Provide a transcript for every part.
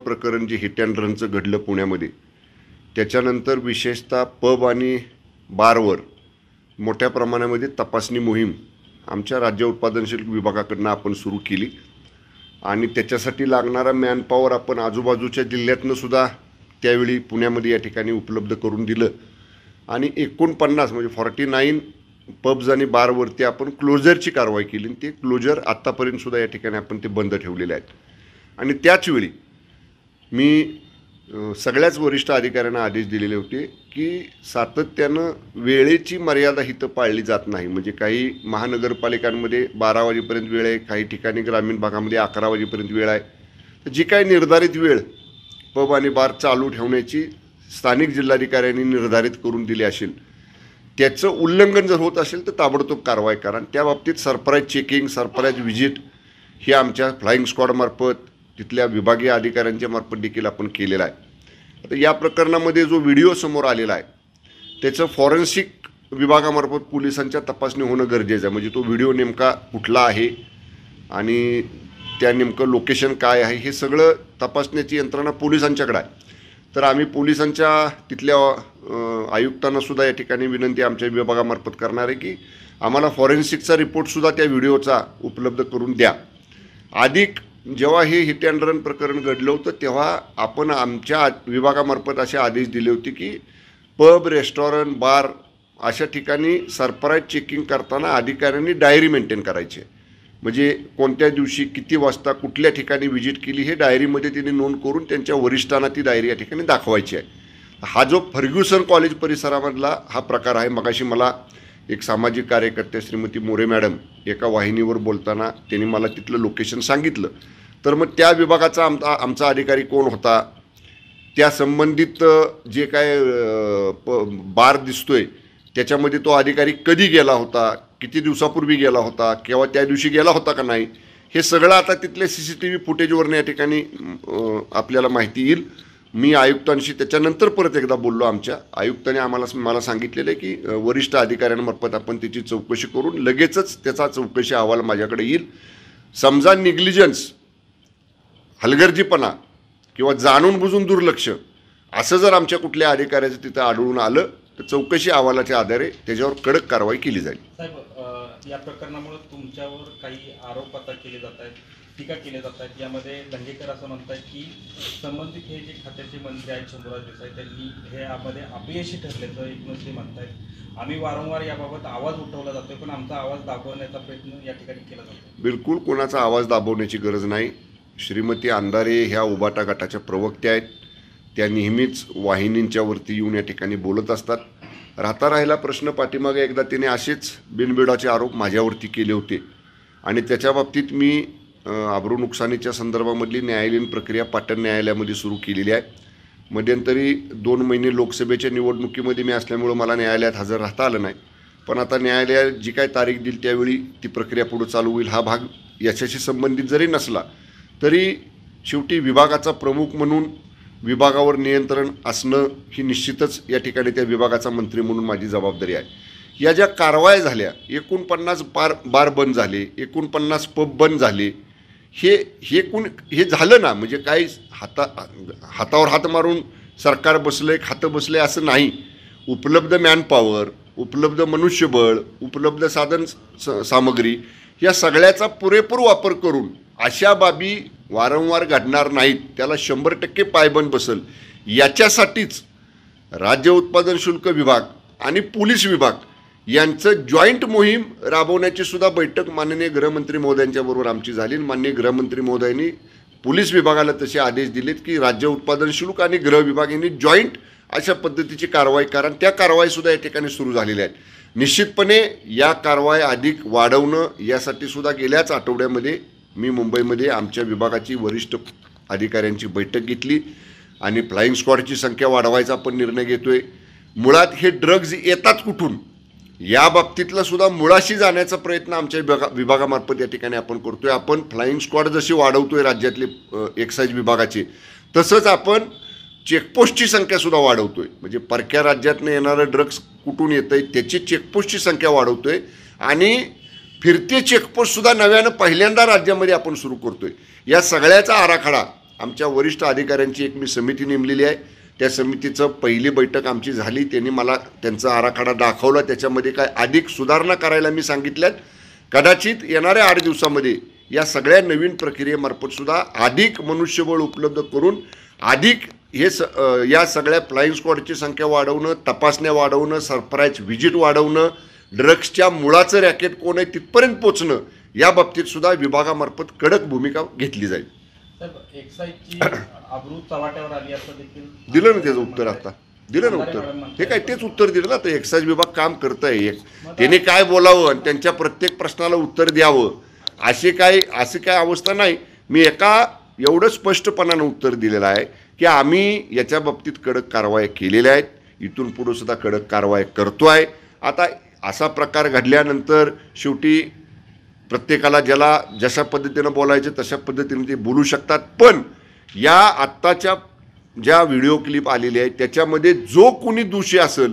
प्रकरण जे hit and रनचं घडलं पुण्यामध्ये, त्याच्यानंतर विशेषतः पब आणि बारवर मोठ्या प्रमाणामध्ये तपासणी मोहीम आमच्या राज्य उत्पादन शुल्क विभागाकडून आपण सुरू केली आणि त्याच्यासाठी लागणारा मॅनपॉवर आपण आजूबाजूच्या जिल्ह्यातनं सुद्धा त्यावेळी पुण्यामध्ये या ठिकाणी उपलब्ध करून दिलं आणि 49 म्हणजे 49 पब्स आणि बारवरती आपण क्लोजरची कारवाई केली. ते क्लोजर आत्तापर्यंत सुद्धा या ठिकाणी आपण ते बंद ठेवलेले आहेत. आणि त्याचवेळी मी सगळ्याच वरिष्ठ अधिकाऱ्यांना आदेश दिलेले होते की सातत्यानं वेळेची मर्यादा इथं पाळली जात नाही. म्हणजे काही महानगरपालिकांमध्ये 12 वाजेपर्यंत वेळ आहे, काही ठिकाणी ग्रामीण भागामध्ये 11 वाजेपर्यंत वेळ आहे. तर जी काही निर्धारित वेळ पब आणि बार चालू ठेवण्याची स्थानिक जिल्हाधिकाऱ्यांनी निर्धारित करून दिली असेल, त्याचं उल्लंघन जर होत असेल तर ताबडतोब कारवाई करा. त्या बाबतीत सरप्राईज चेकिंग, सरप्राईज व्हिजिट हे आमच्या फ्लाईंग स्क्वॉडमार्फत तिथल्या विभागीय अधिकाऱ्यांच्या मार्फत देखील आपण केलेला आहे. आता या प्रकरणामध्ये जो व्हिडिओ समोर आलेला आहे त्याचं फॉरेन्सिक विभागामार्फत पोलिसांच्या तपासणी होणं गरजेचं आहे. म्हणजे तो व्हिडिओ नेमका कुठला आहे आणि त्या नेमकं लोकेशन काय आहे हे सगळं तपासण्याची यंत्रणा पोलिसांच्याकडे आहे. तर आम्ही पोलिसांच्या तिथल्या आयुक्तांनासुद्धा या ठिकाणी विनंती आमच्या विभागामार्फत करणार आहे की आम्हाला फॉरेन्सिकचा रिपोर्टसुद्धा त्या व्हिडिओचा उपलब्ध करून द्या. अधिक जेव्हा हे हिट अँड रन प्रकरण घडलं होतं तेव्हा आपण आमच्या विभागामार्फत असे आदेश दिले होते की पब, रेस्टॉरंट, बार अशा ठिकाणी सरप्राईज चेकिंग करताना अधिकाऱ्यांनी डायरी मेंटेन करायची. म्हणजे कोणत्या दिवशी किती वाजता कुठल्या ठिकाणी व्हिजिट केली हे डायरीमध्ये त्यांनी नोंद करून त्यांच्या वरिष्ठांना ती डायरी या ठिकाणी दाखवायची आहे. हा जो फर्ग्युसन कॉलेज परिसरामधला हा प्रकार आहे. मगाशी मला एक सामाजिक कार्यकर्ते श्रीमती मोरे मॅडम एका वाहिनीवर बोलताना त्यांनी मला तिथलं लोकेशन सांगितलं. तर मग त्या विभागाचा आमचा अधिकारी कोण होता, त्या संबंधित जे काय बार दिसतोय त्याच्यामध्ये तो अधिकारी कधी गेला होता, किती दिवसापूर्वी गेला होता, केव्हा त्या दिवशी गेला होता का नाही, हे सगळं आता तिथले CCTV फुटेजवरनं या ठिकाणी आपल्याला माहिती येईल. मी आयुक्तांशी त्याच्यानंतर परत एकदा बोललो. आमच्या आयुक्तांनी मला सांगितलेलं आहे की वरिष्ठ अधिकाऱ्यांमार्फत आपण त्याची चौकशी करून लगेचच त्याचा चौकशी अहवाल माझ्याकडे येईल. समजा निग्लिजन्स, हलगर्जीपणा किंवा जाणून बुजून दुर्लक्ष असं जर आमच्या कुठल्या अधिकाऱ्याचं तिथं आढळून आलं तर चौकशी अहवालाच्या आधारे त्याच्यावर कडक कारवाई केली जाईल. साहेब, या प्रकरणामुळे तुमच्यावर काही आरोप आता केले जात आहेत, टीका केल्या जात आहेत. यामध्ये दंगेकर असं म्हणतात की संबंधित हे जे खात्याचे मंत्री आहेत शंभूराज देसाई त्यांनी हे यामध्ये अपयशी ठरल्याचं एकमत ते म्हणतायत. आम्ही वारंवार याबाबत आवाज उठवला जातोय पण आमचा आवाज दाबवण्याचा प्रयत्न या ठिकाणी केला जातो. बिलकुल कोणाचा आवाज दाबवण्याची गरज नाही. श्रीमती अंधारे ह्या उबाटा गटाच्या प्रवक्त्या आहेत. त्या नेहमीच वाहिनींच्यावरती येऊन या ठिकाणी बोलत असतात. राहिला प्रश्न, पाठीमागे एकदा तिने असेच बिनबिडाचे आरोप माझ्यावरती केले होते आणि त्याच्या बाबतीत मी अब्रू नुकसानीच्या संदर्भामधली न्यायालयीन प्रक्रिया पाटण न्यायालयामध्ये सुरू केलेली आहे. मध्यंतरी 2 महिने लोकसभेच्या निवडणुकीमध्ये मी असल्यामुळं मला न्यायालयात हजर राहता आलं नाही. पण आता न्यायालयात जी काय तारीख देईल त्यावेळी ती प्रक्रिया पुढे चालू होईल. हा भाग याच्याशी संबंधित जरी नसला तरी शेवटी विभागाचा प्रमुख म्हणून विभागावर नियंत्रण असणं ही निश्चितच या ठिकाणी त्या विभागाचा मंत्री म्हणून माझी जबाबदारी आहे. या ज्या कारवाया झाल्या, 49 बार बंद झाले, 49 पब बंद झाले, हे झालं ना. म्हणजे काही हातावर हात मारून सरकार बसलंय, खातं बसलंय असं नाही. उपलब्ध मॅनपॉवर, उपलब्ध मनुष्यबळ, उपलब्ध साधन सामग्री या सगळ्याचा पुरेपूर वापर करून अशा बाबी वारंवार घडणार नाहीत, त्याला 100% पायबंद बसेल याच्यासाठीच राज्य उत्पादन शुल्क विभाग आणि पोलीस विभाग यांचं जॉईंट मोहीम राबवण्याची सुद्धा बैठक माननीय गृहमंत्री महोदयांच्याबरोबर आमची झाली. माननीय गृहमंत्री महोदयांनी पोलीस विभागाला तसे आदेश दिलेत की राज्य उत्पादन शुल्क आणि गृह विभाग यांनी जॉईंट अशा पद्धतीची कारवाई करा. त्या कारवाईसुद्धा या ठिकाणी सुरू झालेल्या आहेत. निश्चितपणे या कारवाई अधिक वाढवणं यासाठी सुद्धा गेल्याच आठवड्यामध्ये मी मुंबईमध्ये आमच्या विभागाची वरिष्ठ अधिकाऱ्यांची बैठक घेतली आणि फ्लाईंग स्क्वॉडची संख्या वाढवायचा आपण निर्णय घेतोय. मुळात हे ड्रग्ज येतात कुठून या बाबतीतला सुद्धा मुळाशी जाण्याचा प्रयत्न आमच्या विभागामार्फत या ठिकाणी आपण करतोय. आपण फ्लाईंग स्क्वॉड जशी वाढवतोय राज्यातले एक्साईज विभागाचे, तसंच आपण चेकपोस्टची संख्यासुद्धा वाढवतोय. म्हणजे परक्या राज्यातनं येणारं ड्रग्ज कुठून येतंय त्याची चेकपोस्टची संख्या वाढवतोय आणि फिरते चेकपोस्टसुद्धा नव्यानं पहिल्यांदा राज्यामध्ये आपण सुरू करतोय. या सगळ्याचा आराखडा आमच्या वरिष्ठ अधिकाऱ्यांची एक मी समिती नेमलेली आहे. त्या समितीचं पहिली बैठक आमची झाली. त्यांनी मला त्यांचा आराखडा दाखवला. त्याच्यामध्ये काय अधिक सुधारणा करायला मी सांगितल्यात. कदाचित येणाऱ्या 8 दिवसामध्ये या सगळ्या नवीन प्रक्रियेमार्फतसुद्धा अधिक मनुष्यबळ उपलब्ध करून अधिक या सगळ्या फ्लाईंग स्क्वॉडची संख्या वाढवणं, तपासण्या वाढवणं, सरप्राईज व्हिजिट वाढवणं, ड्रग्सच्या मुळाचं रॅकेट कोण आहे तिथपर्यंत पोचणं, या बाबतीत सुद्धा विभागामार्फत कडक भूमिका घेतली जाईल. एक्साईजची अब्रू चव्हाट्यावर आली असं देखील दिलं ना त्याचं उत्तर. आता दिलं ना उत्तर. हे काय तेच उत्तर दिलं ना. तर एक्साईज विभाग काम करत आहे. त्यांनी काय बोलावं आणि त्यांच्या प्रत्येक प्रश्नाला उत्तर द्यावं अशी काय अवस्था नाही. मी एवढं स्पष्टपणानं उत्तर दिलेलं आहे की आम्ही याच्या बाबतीत कडक कारवाई केलेल्या आहेत. इथून पुढे सुद्धा कडक कारवाई करतो आहे. आता असा प्रकार घडल्यानंतर शेवटी प्रत्येकाला ज्याला जशा पद्धतीनं बोलायचं तशा पद्धतीने ते बोलू शकतात. पण या आत्ताच्या ज्या व्हिडिओ क्लिप आलेले आहेत त्याच्यामध्ये जो कोणी दोषी असेल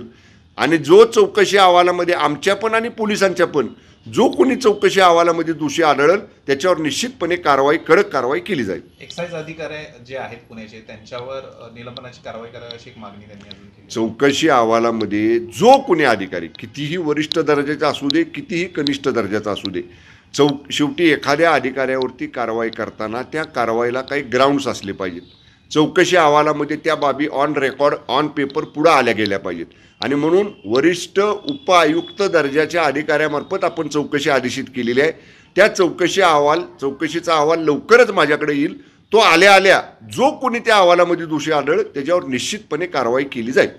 आणि जो चौकशी अहवालामध्ये आमच्या पण आणि पोलिसांच्या पण जो कोणी चौकशी अहवालामध्ये दोषी आढळेल त्याच्यावर निश्चितपणे कडक कारवाई केली जाईल. एक्साईज अधिकारी जे आहेत पुण्याचे त्यांच्यावर निलंबनाची कारवाई करावी अशी एक मागणी त्यांनी अजून केली. चौकशी अहवालामध्ये जो कोणी अधिकारी कितीही वरिष्ठ दर्जाचा असू दे, कितीही कनिष्ठ दर्जाचा असू दे, शेवटी एखाद्या अधिकाऱ्यावरती कारवाई करताना त्या कारवाईला काही ग्राउंड्स असले पाहिजेत. चौकशी अहवालामध्ये त्या बाबी ऑन रेकॉर्ड ऑन पेपर पुढं आल्या गेल्या पाहिजेत. आणि म्हणून वरिष्ठ उपआयुक्त दर्जाच्या अधिकाऱ्यामार्फत आपण चौकशी आदेशित केलेली आहे. त्या चौकशीचा अहवाल लवकरच माझ्याकडे येईल. तो आल्या जो कोणी त्या अहवालामध्ये दोषी आढळेल त्याच्यावर निश्चितपणे कारवाई केली जाईल.